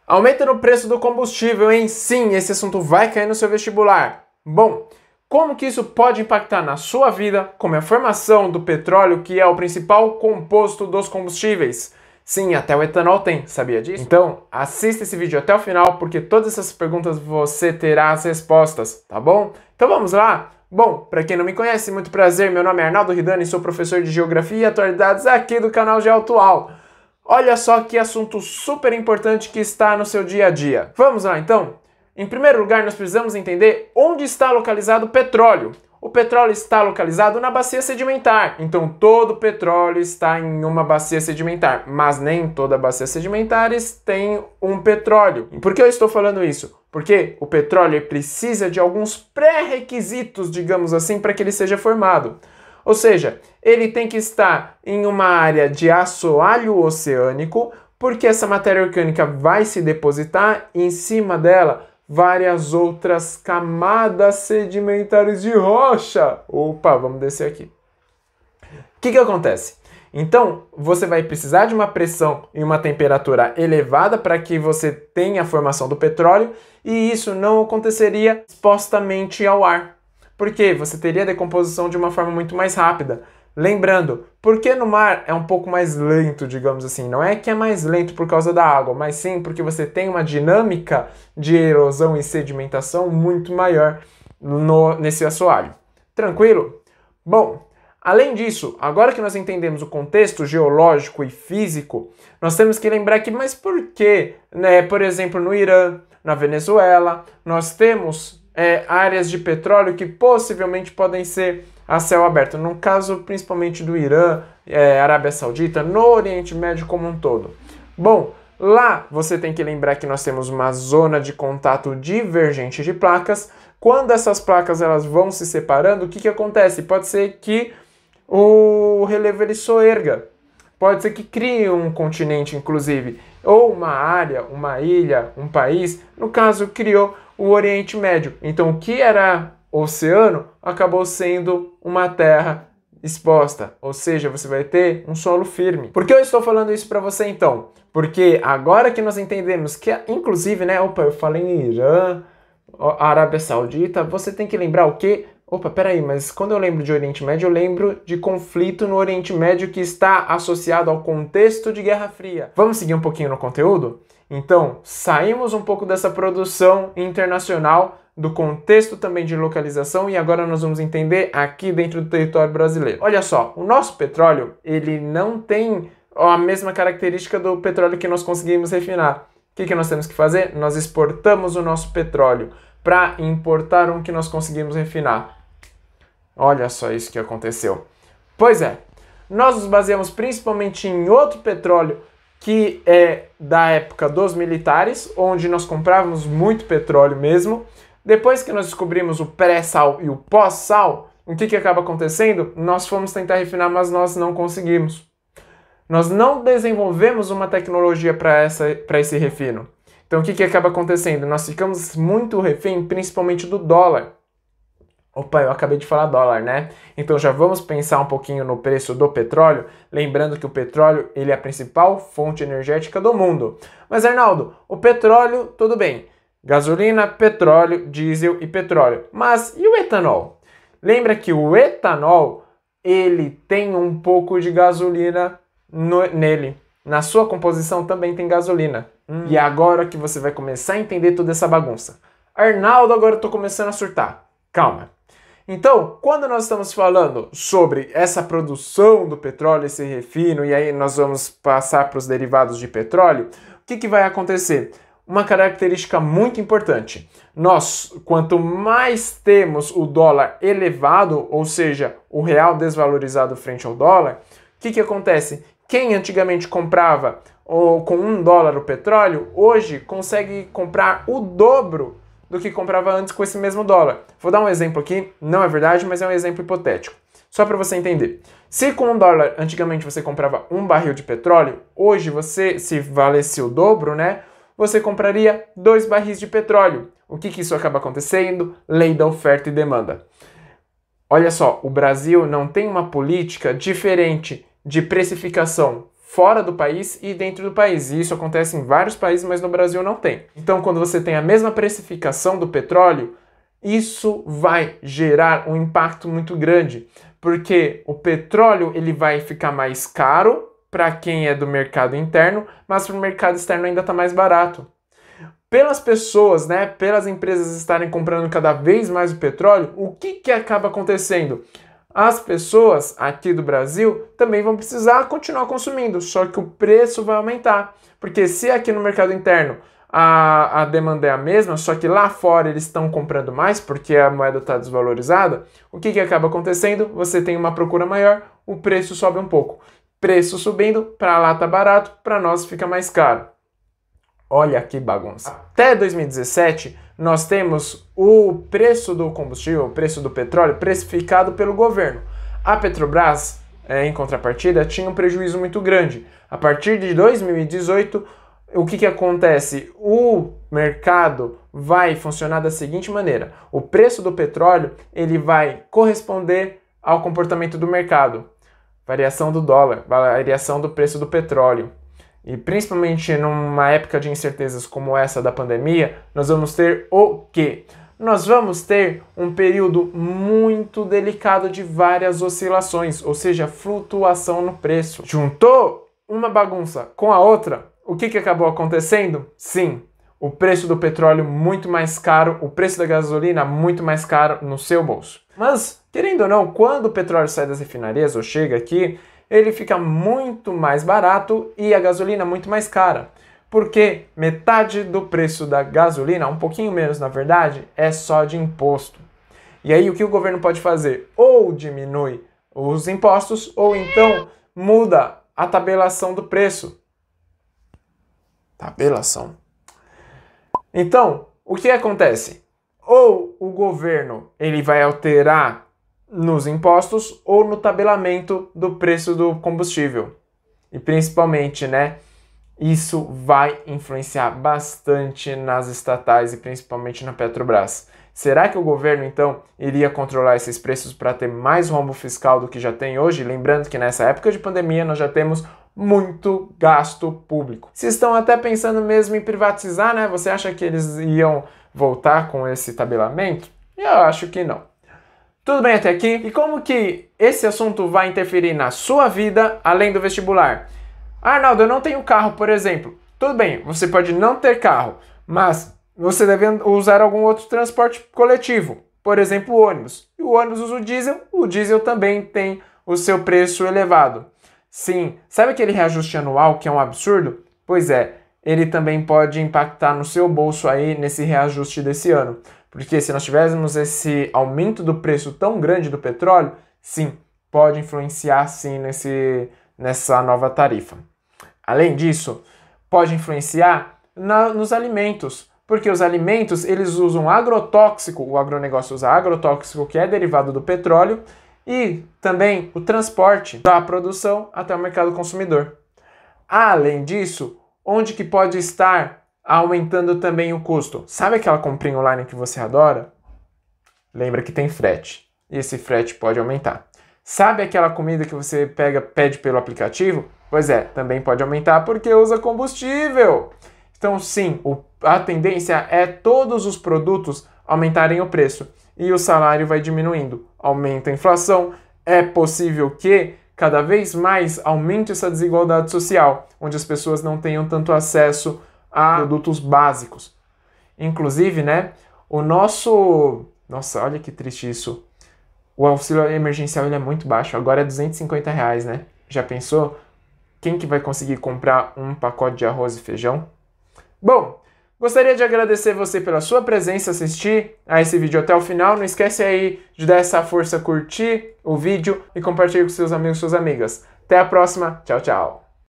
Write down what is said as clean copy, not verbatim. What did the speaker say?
Aumento no preço do combustível, hein? Sim, esse assunto vai cair no seu vestibular. Bom, como que isso pode impactar na sua vida, como é a formação do petróleo, que é o principal composto dos combustíveis? Sim, até o etanol tem, sabia disso? Então, assista esse vídeo até o final, porque todas essas perguntas você terá as respostas, tá bom? Então vamos lá? Bom, para quem não me conhece, muito prazer, meu nome é Arnaldo Ridani, sou professor de Geografia e Atualidades aqui do canal GeoAtual. Olha só que assunto super importante que está no seu dia a dia. Vamos lá então? Em primeiro lugar, nós precisamos entender onde está localizado o petróleo. O petróleo está localizado na bacia sedimentar, então todo o petróleo está em uma bacia sedimentar, mas nem toda bacia sedimentar tem um petróleo. Por que eu estou falando isso? Porque o petróleo precisa de alguns pré-requisitos, digamos assim, para que ele seja formado. Ou seja, ele tem que estar em uma área de assoalho oceânico, porque essa matéria orgânica vai se depositar e em cima dela várias outras camadas sedimentares de rocha. Opa, vamos descer aqui. O que acontece? Então, você vai precisar de uma pressão e uma temperatura elevada para que você tenha a formação do petróleo, e isso não aconteceria expostamente ao ar, porque você teria a decomposição de uma forma muito mais rápida. Lembrando, porque no mar é um pouco mais lento, digamos assim, não é que é mais lento por causa da água, mas sim porque você tem uma dinâmica de erosão e sedimentação muito maior nesse assoalho. Tranquilo? Bom, além disso, agora que nós entendemos o contexto geológico e físico, nós temos que lembrar que, mas por que, né, por exemplo, no Irã, na Venezuela, nós temos áreas de petróleo que possivelmente podem ser a céu aberto, no caso principalmente do Irã, Arábia Saudita, no Oriente Médio como um todo. Bom, lá você tem que lembrar que nós temos uma zona de contato divergente de placas. Quando essas placas elas vão se separando, o que acontece? Pode ser que o relevo ele soerga, pode ser que crie um continente inclusive, ou uma área, uma ilha, um país, no caso criou o Oriente Médio. Então o que era oceano acabou sendo uma terra exposta, ou seja, você vai ter um solo firme. Por que eu estou falando isso para você então? Porque agora que nós entendemos que, inclusive, né, opa, eu falei em Irã, Arábia Saudita, você tem que lembrar o quê? Opa, peraí, mas quando eu lembro de Oriente Médio, eu lembro de conflito no Oriente Médio que está associado ao contexto de Guerra Fria. Vamos seguir um pouquinho no conteúdo? Então, saímos um pouco dessa produção internacional, do contexto também de localização, e agora nós vamos entender aqui dentro do território brasileiro. Olha só, o nosso petróleo, ele não tem a mesma característica do petróleo que nós conseguimos refinar. O que nós temos que fazer? Nós exportamos o nosso petróleo para importar um que nós conseguimos refinar. Olha só isso que aconteceu. Pois é, nós nos baseamos principalmente em outro petróleo que é da época dos militares, onde nós comprávamos muito petróleo mesmo. Depois que nós descobrimos o pré-sal e o pós-sal, o que acaba acontecendo? Nós fomos tentar refinar, mas nós não conseguimos. Nós não desenvolvemos uma tecnologia para esse refino. Então o que acaba acontecendo? Nós ficamos muito refém, principalmente do dólar. Opa, eu acabei de falar dólar, né? Então já vamos pensar um pouquinho no preço do petróleo, lembrando que o petróleo ele é a principal fonte energética do mundo. Mas Arnaldo, o petróleo, tudo bem. Gasolina, petróleo, diesel e petróleo. Mas e o etanol? Lembra que o etanol, ele tem um pouco de gasolina nele. Na sua composição também tem gasolina. E agora que você vai começar a entender toda essa bagunça. Arnaldo, agora eu tô começando a surtar. Calma. Então, quando nós estamos falando sobre essa produção do petróleo, esse refino, e aí nós vamos passar para os derivados de petróleo, o que vai acontecer? Uma característica muito importante. Nós, quanto mais temos o dólar elevado, ou seja, o real desvalorizado frente ao dólar, o que acontece? Quem antigamente comprava com $1 o petróleo, hoje consegue comprar o dobro do que comprava antes com esse mesmo dólar. Vou dar um exemplo aqui, não é verdade, mas é um exemplo hipotético. Só para você entender. Se com $1 antigamente você comprava um barril de petróleo, hoje você, se valesse o dobro, né, você compraria 2 barris de petróleo. O que isso acaba acontecendo? Lei da oferta e demanda. Olha só, o Brasil não tem uma política diferente de precificação fora do país e dentro do país. E isso acontece em vários países, mas no Brasil não tem. Então, quando você tem a mesma precificação do petróleo, isso vai gerar um impacto muito grande, porque o petróleo ele vai ficar mais caro para quem é do mercado interno, mas para o mercado externo ainda está mais barato. Pelas pessoas, né, pelas empresas estarem comprando cada vez mais o petróleo, o que acaba acontecendo? As pessoas aqui do Brasil também vão precisar continuar consumindo, só que o preço vai aumentar. Porque se aqui no mercado interno a demanda é a mesma, só que lá fora eles estão comprando mais porque a moeda está desvalorizada, o que acaba acontecendo? Você tem uma procura maior, o preço sobe um pouco. Preço subindo, para lá tá barato, para nós fica mais caro. Olha que bagunça. Até 2017, nós temos o preço do combustível, o preço do petróleo, precificado pelo governo. A Petrobras, em contrapartida, tinha um prejuízo muito grande. A partir de 2018, o que acontece? O mercado vai funcionar da seguinte maneira. O preço do petróleo ele vai corresponder ao comportamento do mercado. Variação do dólar, variação do preço do petróleo. E principalmente numa época de incertezas como essa da pandemia, nós vamos ter o quê? Nós vamos ter um período muito delicado de várias oscilações, ou seja, flutuação no preço. Juntou uma bagunça com a outra, o que acabou acontecendo? Sim, o preço do petróleo muito mais caro, o preço da gasolina muito mais caro no seu bolso. Mas, querendo ou não, quando o petróleo sai das refinarias ou chega aqui, ele fica muito mais barato e a gasolina muito mais cara. Porque metade do preço da gasolina, um pouquinho menos na verdade, é só de imposto. E aí o que o governo pode fazer? Ou diminui os impostos, ou então muda a tabelação do preço. Tabelação. Então, o que acontece? Ou o governo ele vai alterar nos impostos ou no tabelamento do preço do combustível. E principalmente, né, isso vai influenciar bastante nas estatais e principalmente na Petrobras. Será que o governo, então, iria controlar esses preços para ter mais rombo fiscal do que já tem hoje? Lembrando que nessa época de pandemia nós já temos muito gasto público. Se estão até pensando mesmo em privatizar, né? Você acha que eles iam voltar com esse tabelamento? Eu acho que não. Tudo bem até aqui? E como que esse assunto vai interferir na sua vida além do vestibular? Arnaldo, eu não tenho carro, por exemplo. Tudo bem, você pode não ter carro, mas você deve usar algum outro transporte coletivo, por exemplo, o ônibus. E o ônibus usa o diesel também tem o seu preço elevado. Sim, sabe aquele reajuste anual que é um absurdo? Pois é, ele também pode impactar no seu bolso aí nesse reajuste desse ano. Porque se nós tivéssemos esse aumento do preço tão grande do petróleo, sim, pode influenciar sim nessa nova tarifa. Além disso, pode influenciar nos alimentos, porque os alimentos eles usam agrotóxico, o agronegócio usa agrotóxico que é derivado do petróleo, e também o transporte da produção até o mercado consumidor. Além disso, onde que pode estar aumentando também o custo? Sabe aquela comprinha online que você adora? Lembra que tem frete, e esse frete pode aumentar. Sabe aquela comida que você pede pelo aplicativo? Pois é, também pode aumentar porque usa combustível. Então sim, a tendência é todos os produtos aumentarem o preço e o salário vai diminuindo. Aumenta a inflação, é possível que cada vez mais aumente essa desigualdade social, onde as pessoas não tenham tanto acesso a produtos básicos. Inclusive, né, Nossa, olha que triste isso. O auxílio emergencial ele é muito baixo, agora é R$250, né? Já pensou? Quem que vai conseguir comprar um pacote de arroz e feijão? Bom, gostaria de agradecer você pela sua presença, assistir a esse vídeo até o final. Não esquece aí de dar essa força, curtir o vídeo e compartilhar com seus amigos e suas amigas. Até a próxima. Tchau, tchau.